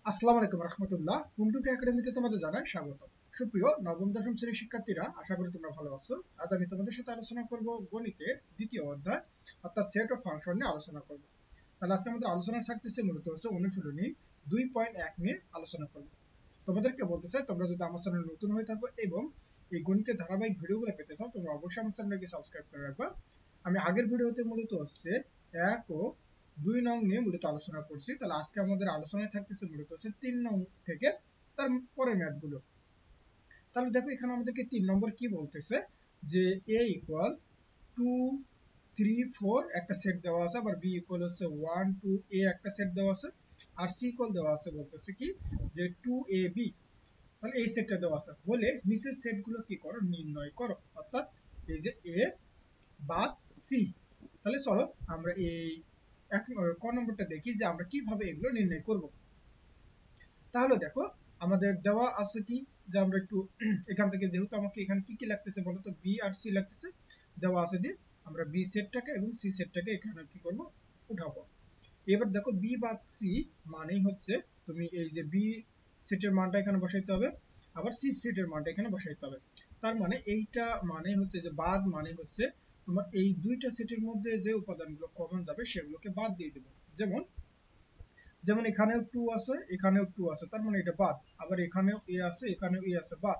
আসসালামু আলাইকুম রহমতুল্লাহ। হুমটুটু একাডেমিতে তোমাদের জানাই স্বাগত। সুপ্রিয় নবম দশম শ্রেণীর শিক্ষার্থীরা, আশা করি তোমরা ভালো আছো। আজ আমি তোমাদের সাথে আলোচনা করব গণিতের দ্বিতীয় অধ্যায় অর্থাৎ সেট অফ ফাংশন নিয়ে আলোচনা করব। তাহলে আজকে আমাদের আলোচনা থাকতেছে মূলত হচ্ছে অনুশীলনী 2.1 নিয়ে আলোচনা করব। তোমাদেরকে বলতে চাই, তোমরা যদি আমার চ্যানেলে নতুন হয়ে থাকো এবং এই গণিতের ধারাবাহিক ভিডিওগুলো পেতে চাও, তোমরা অবশ্যই আমার চ্যানেলকে সাবস্ক্রাইব করে রাখবা। আমি আগের ভিডিওতে মূলত হচ্ছে 1 ও 2 নং নিয়ে মূলত আলোচনা করছি। তাহলে আজকে আমাদের আলোচনায় থাকতেছে মূলত হচ্ছে 3 নং থেকে তার পরের ম্যাথগুলো। তাহলে দেখো এখানে আমাদেরকে 3 নম্বর কি বলতেছে, যে a ইকুয়াল 2 3 4 একটা সেট দেওয়া আছে, আবার b ইকুয়াল হচ্ছে 1 2 a একটা সেট দেওয়া আছে, আর c ইকুয়াল দেওয়া আছে বলতেছে কি যে 2ab। তাহলে এই সেটটা দেওয়া আছে বলে নিচের সেটগুলো কি করো, নির্ণয় করো। অর্থাৎ এই যে a বাদ c। তাহলে চলো আমরা এই ক নম্বরটা দেখি যে আমরা কিভাবে এগুলো নির্ণয় করব। তাহলে দেখো আমাদের দেওয়া আছে কি, যে আমরা একটু এখান থেকে, যেহেতু আমাকে এখানে কি কি লাগতেছে বলতো, বি আর সি লাগতেছে, দেওয়া আছে দিয়ে আমরা বি সেটটাকে এবং সি সেটটাকে এখানে কি করব, উঠাবো। এবার দেখো বি বাদ সি মানেই হচ্ছে তুমি এই যে বি সেটের মানটা এখানে বসাইতে হবে, আবার সি সেটের মানটা এখানে বসাইতে হবে। তার মানে এইটা মানে হচ্ছে যে বাদ মানে হচ্ছে তোমার এই দুইটা সেটের মধ্যে যে উপাদানগুলো কমন যাবে সেগুলোকে বাদ দিয়ে দেবো। যেমন যেমন এখানেও 2 আছে, এখানেও 2 আছে, তার মানে এটা বাদ। আবার এখানেও a আছে, এখানেও a আছে, বাদ।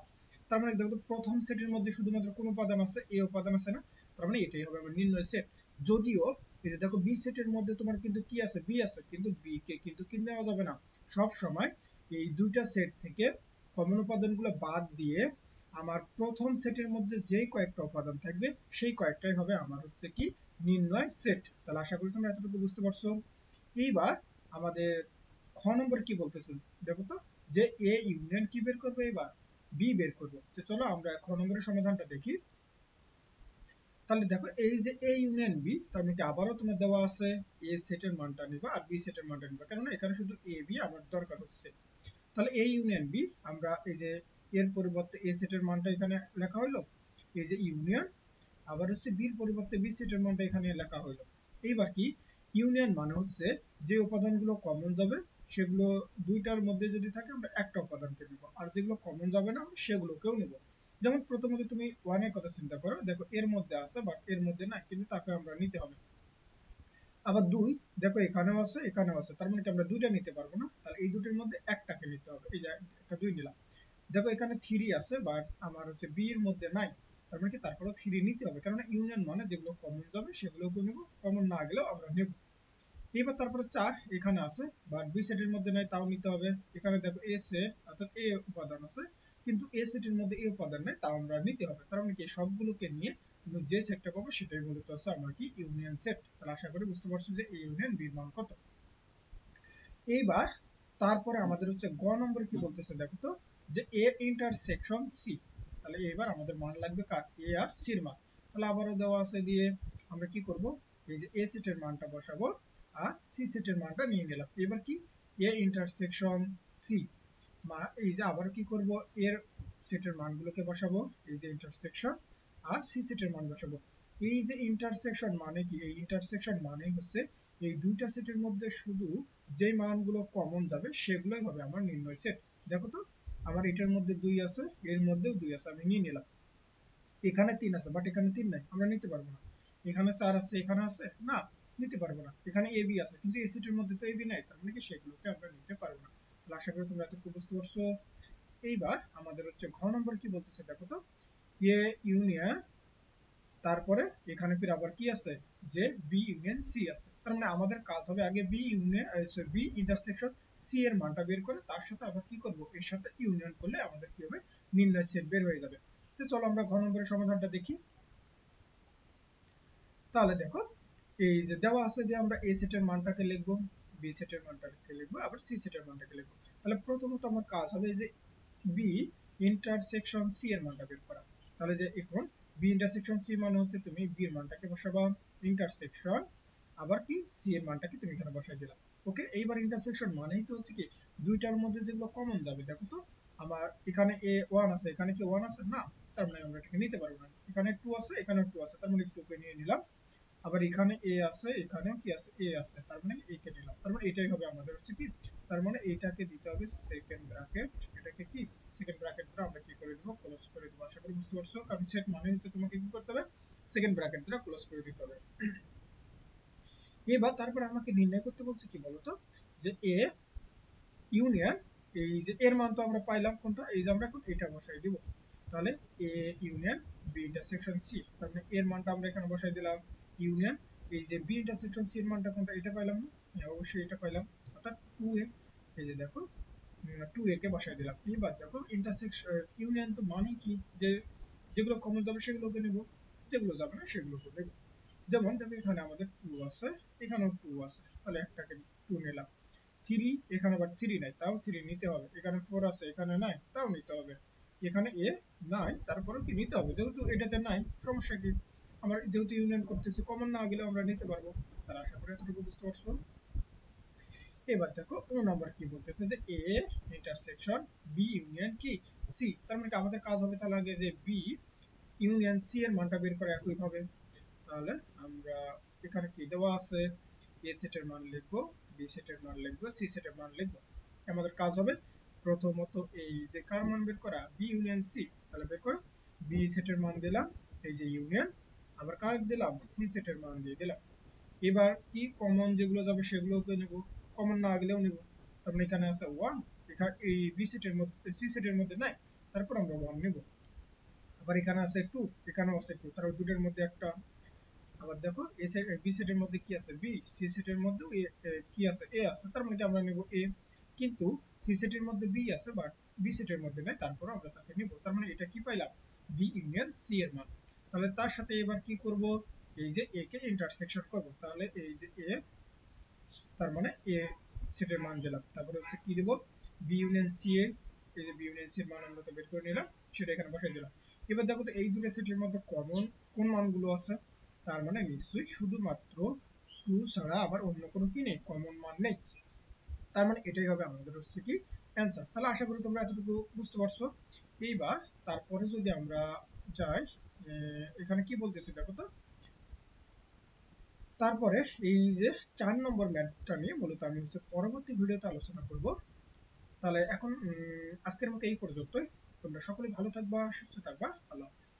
তার মানে দেখো প্রথম সেটের মধ্যে শুধুমাত্র কোন উপাদান আছে, a উপাদান আছে না, তার মানে এটাই হবে আমার নির্ণয় সেট। যদিও এটা দেখো বি সেটের মধ্যে তোমার কিন্তু কি আছে, বি আছে, কিন্তু বি কে কিন্তু কি নেওয়া যাবে না। সব সময় এই দুইটা সেট থেকে কমন উপাদানগুলো বাদ দিয়ে আমার প্রথম সেটের মধ্যে যেই কয়েকটা উপাদান থাকবে সেই কয়েকটাই হবে আমার হচ্ছে কি নির্ণয় সেট। তাহলে আশা করি তোমরা এতটুকু বুঝতে পারছো। এইবার আমাদের খ নম্বর কি বলতেছেন দেখো তো, যে এ ইউনিয়ন কি বের করবে, এবার বি বের করবো। তো চলো আমরা খ নম্বরের সমাধানটা দেখি। তাহলে দেখো এই যে এ ইউনিয়ন বি, তার মানে কি আবারও তোমার দেওয়া আছে এ সেটের মানটা নিবা আর বি সেটের মানটা নিবা, কেননা এখানে শুধু এ বি আমার দরকার হচ্ছে। তাহলে এ ইউনিয়ন বি, আমরা এই যে এর পরিবর্তে এ সেটের মানটা এখানে লেখা হলো, এই যে ইউনিয়ন, আবার হচ্ছে বির পরিবর্তে বি সেটের মানটা এখানে লেখা হলো। এইবার কি ইউনিয়ন মানে হচ্ছে যে উপাদানগুলো কমন যাবে সেগুলো দুইটার মধ্যে যদি থাকে আমরা একটা উপাদানকে নিব, আর যেগুলো কমন যাবে না সেগুলোকেও নিব। যেমন প্রথমত তুমি ওয়ান এর কথা চিন্তা করো, দেখো এর মধ্যে আছে বাট এর মধ্যে নাই, কিন্তু তাকে আমরা নিতে হবে। আবার দুই, দেখো এখানেও আছে এখানেও আছে, তার মানে কি আমরা দুইটা নিতে পারবো না, তাহলে এই দুটোর মধ্যে একটাকে নিতে হবে। এই যে একটা দুই নিলাম। দেখো এখানে থ্রি আছে বাট আমার হচ্ছে বি এর মধ্যে নাই, তার মানে কি তারপরেও থ্রি নিতে হবে, কারণ ইউনিয়ন মানে যেগুলো কমন যাবে সেগুলোকে নেব, কমন না গেলেও আমরা নেব। এবার তারপরে চার এখানে আছে বাট বি সেটের মধ্যে নাই, তাও নিতে হবে। এখানে দেখো এ সেট অর্থাৎ এ উপাদান আছে, কিন্তু এ সেটের মধ্যে এ উপাদান নাই, তাও আমরা নিতে হবে। তার মানে কি সবগুলোকে নিয়ে তুমি যে সেটটা পাবো সেটাই মূলত হচ্ছে আমার কি ইউনিয়ন সেট। তাহলে আশা করি বুঝতে পারছো যে এ ইউনিয়ন বি মান কত। এইবার তারপরে আমাদের হচ্ছে গ নম্বর কি বলতেছে দেখো তো, যে এ ইন্টারসেকশন সি। তাহলে এবার আমাদের মান লাগবে কার, এ আর সির মান। তাহলে আবারও দেওয়া আছে দিয়ে আমরা কি করব, এই যে এ সেটের মানটা বসাবো আর সি সেটের মানটা নিয়ে নিলাম। এবার কি এ ইন্টারসেকশন সি, এই যে আবার কি করব, এর সেটের মানগুলোকে বসাবো, এই যে ইন্টারসেকশন, আর সি সেটের মান বসাবো। এই যে ইন্টারসেকশন মানে কি, এই ইন্টারসেকশন মানে হচ্ছে এই দুইটা সেটের মধ্যে শুধু যে মানগুলো কমন যাবে সেগুলোই হবে আমার নির্ণয় সেট। দেখো তো আমার এটার মধ্যে দুই আছে, এর মধ্যেও দুই আছে, আমি নিয়ে নিলাম। এখানে তিন আছে বাট এখানে তিন নাই, আমরা নিতে পারবো না। এখানে চার আছে, এখানে আছে না, নিতে পারবো না। এখানে এ বি আছে, কিন্তু এই সেটের মধ্যে তো এ বি নাই, তার মানে কি সেগুলোকে আমরা নিতে পারবো না। তাহলে আশা করি তোমরা এতটুকু বুঝতে পারছো। এইবার আমাদের হচ্ছে ঘ নম্বর কি বলতেছে দেখো তো, এ ইউনিয়ন, তারপরে এখানে ফির আবার কি আছে, যে বি ইউনিয়ন সি আছে। তার মানে আমাদের কাজ হবে আগে B union B intersection C এর মানটা বের করে তার সাথে আবার কি করব, এর সাথে ইউনিয়ন করলে আমাদের কি হবে, নির্ণয় সেট বের হয়ে যাবে। তো চলো আমরা ঘ নম্বরের সমাধানটা দেখি। তাহলে দেখো এই যে দেওয়া আছে যে আমরা এ সেটের মানটাকে লিখবো, বি সেটের মানটাকে লিখবো, আবার সি সেটের মানটাকে লিখবো। তাহলে প্রথমত আমার কাজ হবে যে বি ইন্টারসেকশন সি এর মানটা বের করা। তাহলে যে এখন বি ইন্টারসেকশন সি মানে হচ্ছে তুমি বি এর মানটাকে বসাবা, ইন্টারসেকশন আবার কি সি এর মানটাকে তুমি এখানে বসাই দিলাম। ওকে, এইবার ইন্টারসেকশন মানেই তো হচ্ছে কি দুইটার মধ্যে যেগুলো কমন যাবে। দেখো তো আমার এখানে এ ওয়ান আছে, এখানে কি ওয়ান আছে না, তার মানে আমরা এটাকে নিতে পারবো না। এখানে টু আছে, এখানে টু আছে, তার মানে টু কে নিয়ে নিলাম। আবার এখানে এ আছে, এখানেও কি আছে, এ আছে, তার মানে এ কে নিলাম। তার মানে এটাই হবে আমাদের হচ্ছে কি তার মানে এইটাকে দিতে হবে সেকেন্ড ব্র্যাকেট, এটাকে কি সেকেন্ড ব্র্যাকেট দ্বারা আমরা কি করে দেব, ক্লোজ করে দেব। আশা করি বুঝতে পারছো, কারণ সেট মানে হচ্ছে তোমাকে কি করতে হবে, সেকেন্ড ব্র্যাকেট দ্বারা ক্লোজ করে দিতে হবে। এবার তারপরে আমাকে নির্ণয় করতে বলছে কি বলতো, যে এ ইউনিয়ন, এই যে এর মান তো আমরা পাইলাম কোনটা, এই যে আমরা এখন এটা বসাই দিব। তাহলে A union B intersection C, তার মানে এর মানটা আমরা এখানে বসাই দিলাম ইউনিয়ন, এই যে বি ইন্টারসেকশন সি এর মানটা কোনটা, এটা পাইলাম না, হ্যাঁ অবশ্যই এটা পাইলাম, অর্থাৎ 2a। এই যে দেখো 2a কে বসাই দিলাম। এবার দেখো ইন্টারসেকশন ইউনিয়ন তো মানে কি, যে যেগুলো কমন যাবে সেগুলোকে নেব, যেগুলো যাবে না সেগুলোকে নেব। যেমন দেখো এখানে আমাদের 2 আছে, এখানেও 2 আছে, তাহলে একটাকে 2 নিলাম। 3, এখানে আবার 3 নাই, তাও 3 নিতে হবে। এখানে 4 আছে, এখানে নাই, তাও নিতে হবে। এখানে এ নাই, তারপরেও কি নিতে হবে, যেহেতু এটাতে নাই সমস্যা কি, আমরা যেহেতু ইউনিয়ন করতেছি কমন না গেলে আমরা নিতে পারবো। তাহলে আশা করি এতটুকু বুঝতে পারছো। এবার দেখো 2 নাম্বার কি বলতেছে, যে এ ইন্টারসেকশন বি ইউনিয়ন কি সি, তার মানে কি আমাদের কাজ হবে তাহলে আগে যে বি ইউনিয়ন সি এর মানটা বের করা একই ভাবে। তাহলে আমরা এখানে কি দেওয়া আছে, এ সেটের মান লিখবো, বি সেটের মান লিখবো, সি সেটের মান লিখবো। আমাদের কাজ হবে প্রথমত এই যে কার মান বের করা, বি ইউনিয়ন সি। তাহলে বের করো, বি সেটের মান দিলাম, এই যে ইউনিয়ন, আবার কার দিলাম, সি সেটের মান দিয়ে দিলাম। এবার কি কমন যেগুলো যাবে সেগুলোকে নেব, কমন না গেলেও নেব। তার মানে এখানে আছে 1, এখানে এই বি সেটের মধ্যে, সি সেটের মধ্যে নাই, তারপর আমরা 1 নেব। আবার এখানে আছে 2, এখানেও আছে 2, তার দুটোর মধ্যে একটা। আবার দেখো এ সেট বি সেটের মধ্যে কি আছে, বি, সি সেটের মধ্যে কি আছে, এ আছে, তার মানে কি আমরা নেব এ। কিন্তু সি সেটের মধ্যে বি আছে বাট বি সেটের মধ্যে নাই, তারপর আমরা তাকে নেব। তার মানে এটা কি পাইলাম, বি ইউনিয়ন সি এর মান। তাহলে তার সাথে এবার কি করব, এই যে এ কে ইন্টারসেকশন করব। তাহলে এই যে এ, তার মানে এ সেটের মান দিলাম, তারপরে হচ্ছে কি দেব, বি ইউনিয়ন সি এ, এই যে বি ইউনিয়ন সি এর মান আমরা তো বের করে নিলাম, সেটা এখানে বসাই দিলাম। এবার দেখো তো এই দুটো সেটের মধ্যে কমন কোন মানগুলো আছে, তার মানে নিশ্চয়ই শুধুমাত্র 2 ছাড়া আবার অন্য কোনো কি নেই, কমন মান নেই। তার মানে এটাই হবে আমাদের হচ্ছে কি অ্যান্সার। তাহলে আশা করি তোমরা এতটুকু বুঝতে পারছো। এইবার তারপরে যদি আমরা যাই, এখানে কি বলতেছে দেখো তো, তারপরে এই যে 4 নম্বর ম্যাথটা নিয়ে মূলত আমি হচ্ছে পরবর্তী ভিডিওতে আলোচনা করব। তাহলে এখন আজকের মতো এই পর্যন্তই। তোমরা সকলে ভালো থাকবা, সুস্থ থাকবা, আল্লাহ হাফেজ।